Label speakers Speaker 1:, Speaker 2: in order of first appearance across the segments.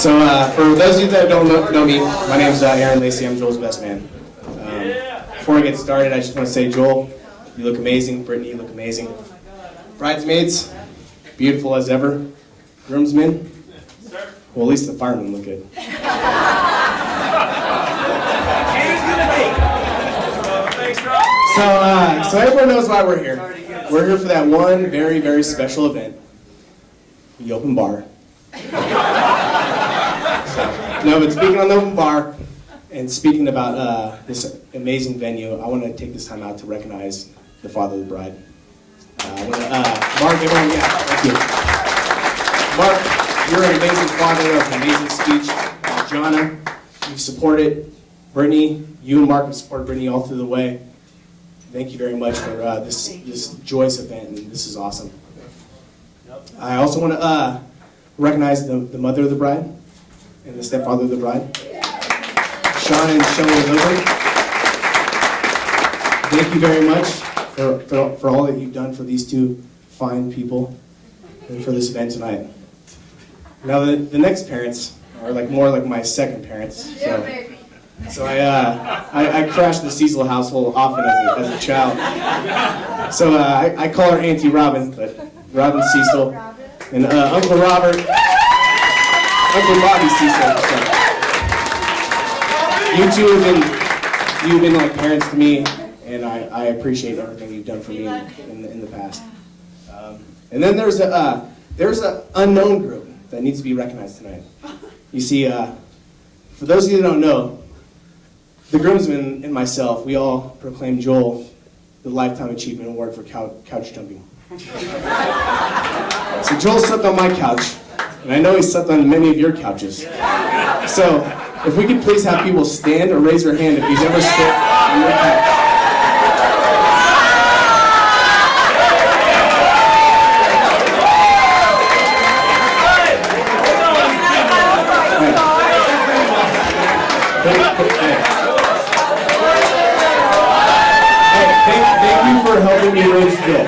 Speaker 1: So for those of you that don't know me, my name is Lacey. I'm Joel's best man. Before I get started, I just want to say, Joel, you look amazing. Brittany, you look amazing. Bridesmaids, beautiful as ever. Groomsmen, well, at least the firemen look good. So everyone knows why we're here. We're here for that one very, very special event, the open bar. No, but speaking on the open bar and speaking about this amazing venue, I want to take this time out to recognize the father of the bride. Mark, everyone, yeah, thank you. Mark, you're an amazing father of an amazing speech. Jonna, you've supported Brittany. You and Mark have supported Brittany all through the way. Thank you very much for this joyous event, and this is awesome. I also want to recognize the mother of the bride and the stepfather of the bride, Sean and Shelley Lillard. Thank you very much for all that you've done for these two fine people and for this event tonight. Now the next parents are more like my second parents. So I crashed the Cecil household often as a child. So I call her Auntie Robin, but Robin Cecil, and Uncle Robert, Uncle Bobby Cecil. So you two you've been like parents to me, and I appreciate everything you've done for me in the past. And then there's an unknown group that needs to be recognized tonight. You see, for those of you that don't know, the groomsmen and myself, we all proclaimed Joel the Lifetime Achievement Award for couch jumping. So Joel slept on my couch, and I know he slept on many of your couches. So if we could please have people stand or raise their hand if he's ever slept on your couch. Thank you for helping me raise Joel.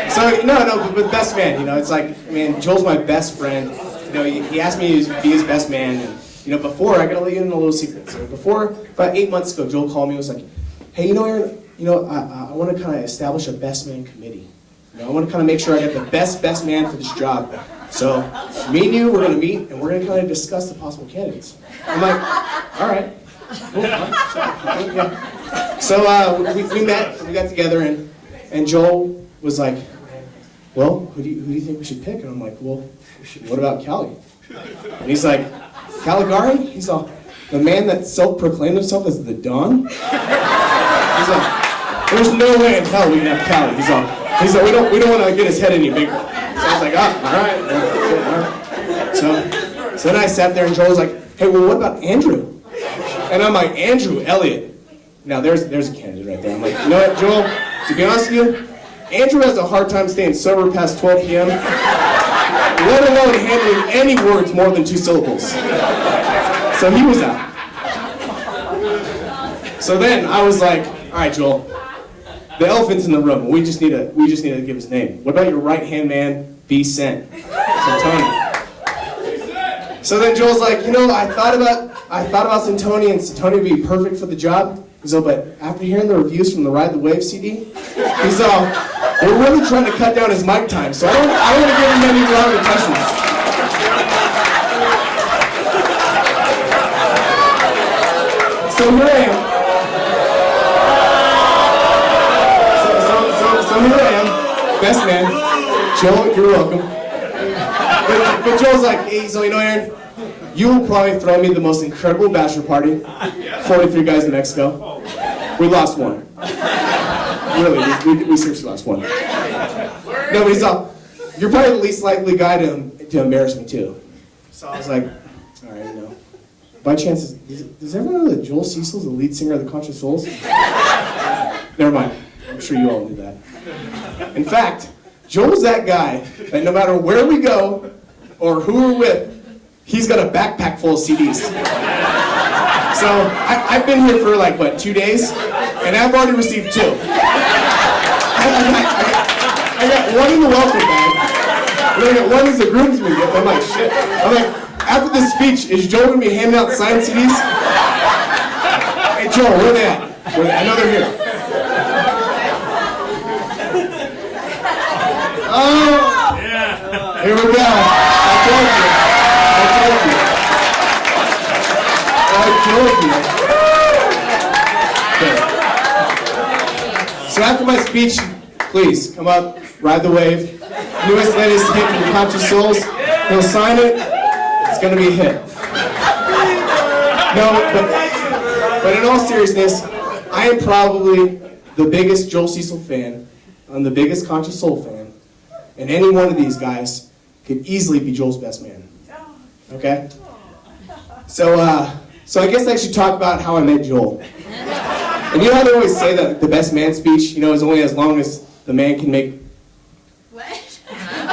Speaker 1: So no, but best man, it's like, Joel's my best friend. He asked me to be his best man, and before, I gotta let you in a little secret. So about 8 months ago, Joel called me and was like, hey, Aaron, I want to kind of establish a best man committee. I want to kind of make sure I get the best man for this job. So me and you, we're going to meet, and we're going to kind of discuss the possible candidates. I'm like, all right. Cool. Yeah. So we met, we got together, and Joel was like, well, who do you think we should pick? And I'm like, well, what about Callie? And he's like, Caligari? He's all, the man that self-proclaimed himself as the Don? He's like, there's no way in hell we can have Callie. He's like, we don't want to get his head any bigger. So I was like, all right. So then I sat there, and Joel was like, hey, well, what about Andrew? And I'm like, Andrew Elliott. Now there's a candidate right there. I'm like, you know what, Joel? To be honest with you, Andrew has a hard time staying sober past 12 p.m., let alone handling any words more than 2 syllables. So he was out. So then I was like, all right, Joel, the elephant's in the room. We just need to give his name. What about your right-hand man, B. Cent? Santoni. So then Joel's like, I thought about Santoni, and Santoni would be perfect for the job. He's all, but after hearing the reviews from the Ride the Wave CD, he's all, we're really trying to cut down his mic time, so I don't want to give him any wrong impressions. So here I am. So here I am, best man. Joel, you're welcome. But Joel's like, hey, so Aaron, you will probably throw me the most incredible bachelor party. 43 guys in Mexico. We lost one. Really, we seriously lost one. No, but he's all, you're probably the least likely guy to embarrass me too. So I was like, all right, By chance, does everyone know that Joel Cecil's the lead singer of the Contra Souls? Never mind. I'm sure you all knew that. In fact, Joel's that guy that no matter where we go or who we're with, he's got a backpack full of CDs. So I've been here for 2 days, and I've already received 2. I got one in the welcome bag, and I got one as the groomsman gift. I'm like, shit. I'm like, after this speech, is Joel going to be handing out signed CDs? Hey, Joel, where they at? I know they're here. Oh! Yeah. Here we go. I told you. So after my speech, please come up, ride the wave. Newest, latest hit from the Conscious Souls. He'll sign it. It's going to be a hit. No, but in all seriousness, I am probably the biggest Joel Cecil fan. I'm the biggest Conscious Soul fan. And any one of these guys could easily be Joel's best man. Okay? So I guess I should talk about how I met Joel. And you know how they always say that the best man speech, is only as long as the man can make...
Speaker 2: What?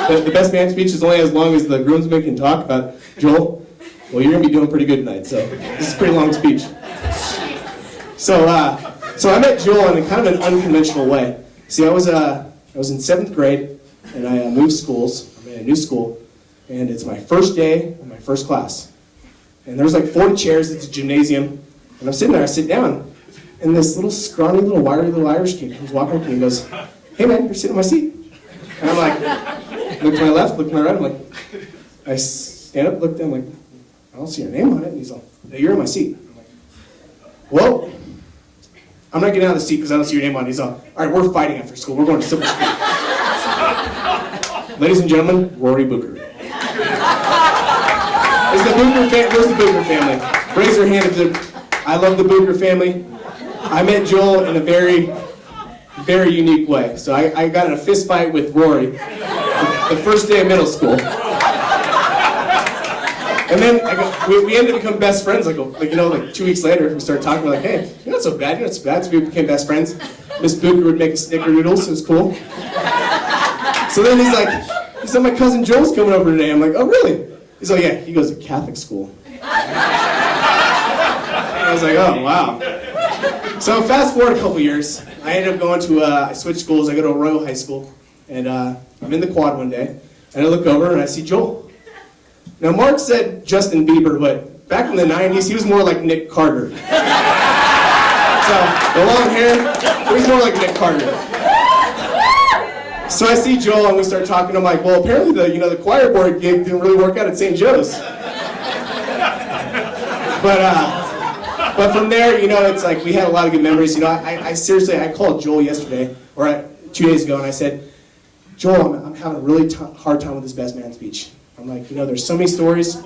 Speaker 1: The best man speech is only as long as the groomsman can talk about Joel. Well, you're going to be doing pretty good tonight, so this is a pretty long speech. So I met Joel in kind of an unconventional way. See, I was in 7th grade, and I moved schools. I'm in a new school, and it's my first day in my first class. And there's like 40 chairs, it's a gymnasium, and I'm sitting there, I sit down, and this little scrawny, wiry little Irish kid comes walking up to me and goes, "Hey man, you're sitting in my seat." And I'm like, look to my left, look to my right, I'm like, I stand up, look down, like, I don't see your name on it, and he's like, "No, you're in my seat." I'm like, well, I'm not getting out of the seat because I don't see your name on it. He's all right, we're fighting after school, we're going to civil school. Ladies and gentlemen, Rory Booker. Where's the Booker family? Raise your hand if I love the Booker family. I met Joel in a very, very unique way. So I got in a fist fight with Rory the first day of middle school. And then we ended up becoming best friends. Like 2 weeks later, we started talking. We're like, hey, you're not so bad. You're not so bad. So we became best friends. Miss Booker would make us snickerdoodles. So it was cool. So then he said, my cousin Joel's coming over today. I'm like, oh, really? He's like, yeah, he goes to Catholic school. I was like, oh, wow. So fast forward a couple years, I ended up going to, I switched schools, I go to Arroyo High School, and I'm in the quad one day, and I look over and I see Joel. Now Mark said Justin Bieber, but back in the 90s, he was more like Nick Carter. So, the long hair, he was more like Nick Carter. So I see Joel and we start talking. I'm like, well, apparently the choir board gig didn't really work out at St. Joe's. But from there, it's like we had a lot of good memories. I seriously, I called Joel yesterday, or 2 days ago, and I said, Joel, I'm having a really hard time with this best man speech. I'm like, there's so many stories.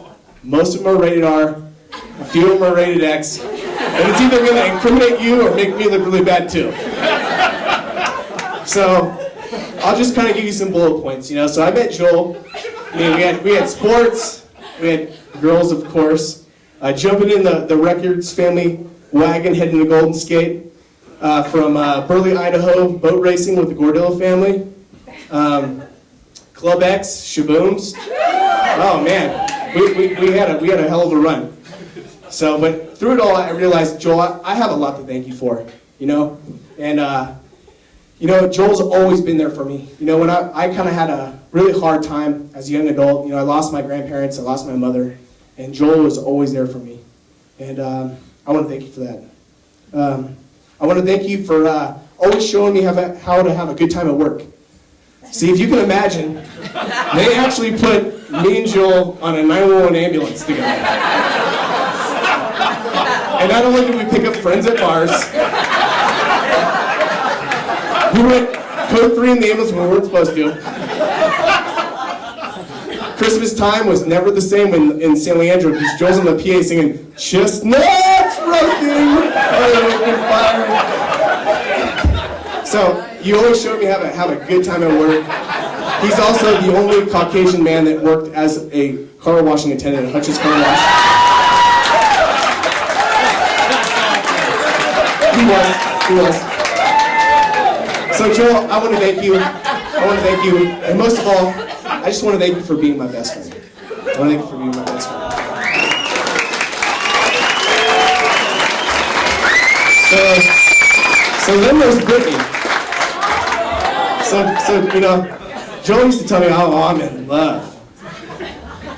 Speaker 1: Most of them are rated R. A few of them are rated X. And it's either going to incriminate you or make me look really bad too. So I'll just kind of give you some bullet points, So I met Joel. We had sports, we had girls, of course. Jumping in the Records family wagon, heading to Golden Skate. From Burley, Idaho, boat racing with the Gordillo family. Club X, Shabooms. Oh man, we had a hell of a run. So, but through it all, I realized, Joel, I have a lot to thank you for, And Joel's always been there for me. When I kind of had a really hard time as a young adult, I lost my grandparents, I lost my mother, and Joel was always there for me. And I want to thank you for that. I want to thank you for always showing me how to have a good time at work. See, if you can imagine, they actually put me and Joel on a 911 ambulance together. And not only did we pick up friends at bars, we went code 3 in the ambulance when we weren't supposed to. Christmas time was never the same in San Leandro because Joel's on the PA singing, "Chestnuts roasting, fire." So you always showed me how to have a good time at work. He's also the only Caucasian man that worked as a car washing attendant at Hutch's Car Wash. He was. So Joel, I want to thank you. And most of all, I just want to thank you for being my best friend. I want to thank you for being my best friend. So then there's Brittany. So Joel used to tell me, oh, I'm in love.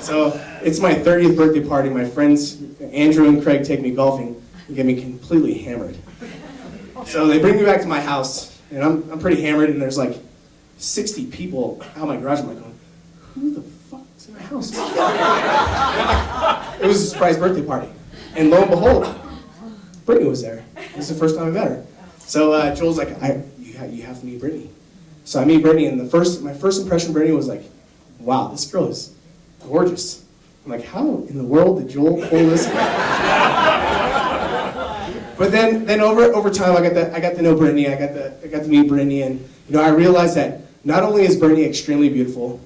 Speaker 1: So it's my 30th birthday party. My friends Andrew and Craig take me golfing and get me completely hammered. So they bring me back to my house, and I'm pretty hammered, and there's like 60 people out my garage. I'm like, who the fuck is in my house? It was a surprise birthday party. And lo and behold, Brittany was there. This is the first time I met her. So Joel's like, you have to meet Brittany. So I meet Brittany, and my first impression of Brittany was like, wow, this girl is gorgeous. I'm like, how in the world did Joel pull this? But then over time, I got to know Brittany. I got to meet Brittany, and I realized that not only is Brittany extremely beautiful,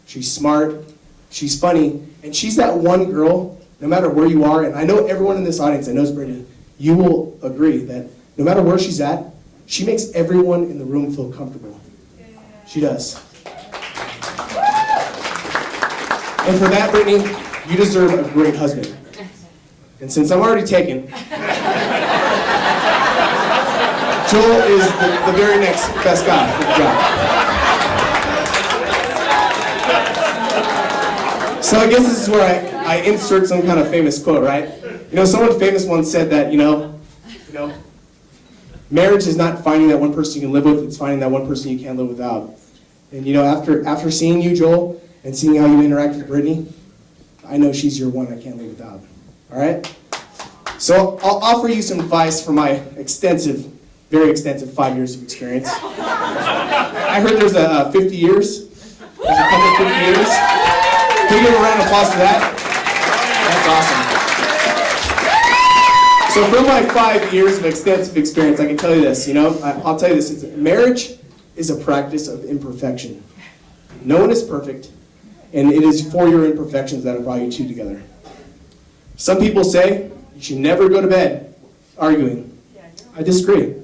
Speaker 1: she's smart, she's funny, and she's that one girl. No matter where you are, and I know everyone in this audience that knows Brittany, you will agree that no matter where she's at, she makes everyone in the room feel comfortable. She does. And for that, Brittany, you deserve a great husband. And since I'm already taken, Joel is the very next best guy for the job. So I guess this is where I insert some kind of famous quote, right? Someone famous once said that, marriage is not finding that one person you can live with, it's finding that one person you can't live without. And after seeing you, Joel, and seeing how you interact with Brittany, I know she's your one I can't live without. All right? So I'll offer you some advice from my very extensive 5 years of experience. I heard there's a 50 years. There's a couple of 50 years. Can you give a round of applause for that? That's awesome. So from my 5 years of extensive experience, I can tell you this, I'll tell you this, marriage is a practice of imperfection. No one is perfect, and it is for your imperfections that have brought you two together. Some people say you should never go to bed arguing. I disagree.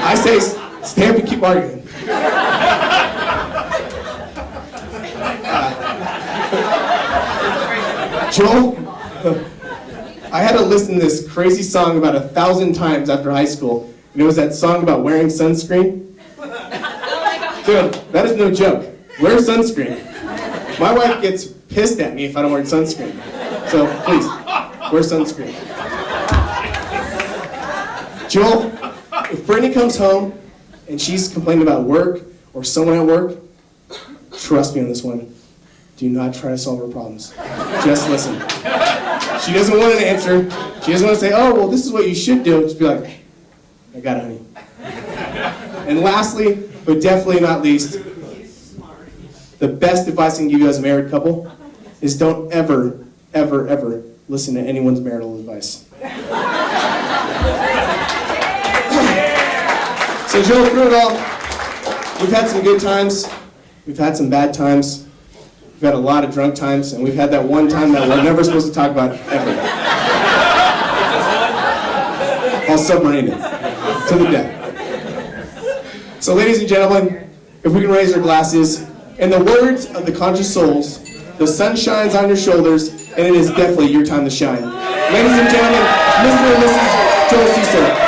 Speaker 1: I say stay up and keep arguing. Joel, I had to listen to this crazy song about 1,000 times after high school, and it was that song about wearing sunscreen. Dude, that is no joke. Wear sunscreen. My wife gets pissed at me if I don't wear sunscreen. So please, wear sunscreen. Joel, if Brittany comes home and she's complaining about work or someone at work, trust me on this one. Do not try to solve her problems. Just listen. She doesn't want an answer. She doesn't want to say, oh, well, this is what you should do. Just be like, I got it, honey. And lastly, but definitely not least, the best advice I can give you as a married couple is don't ever, ever, ever listen to anyone's marital advice. So Joe, through it all, we've had some good times, we've had some bad times, we've had a lot of drunk times, and we've had that one time that we're never supposed to talk about ever. I'll submarine it to the deck. So ladies and gentlemen, if we can raise our glasses, in the words of the conscious souls, the sun shines on your shoulders, and it is definitely your time to shine. Ladies and gentlemen, Mr. and Mrs. Joel Cecil.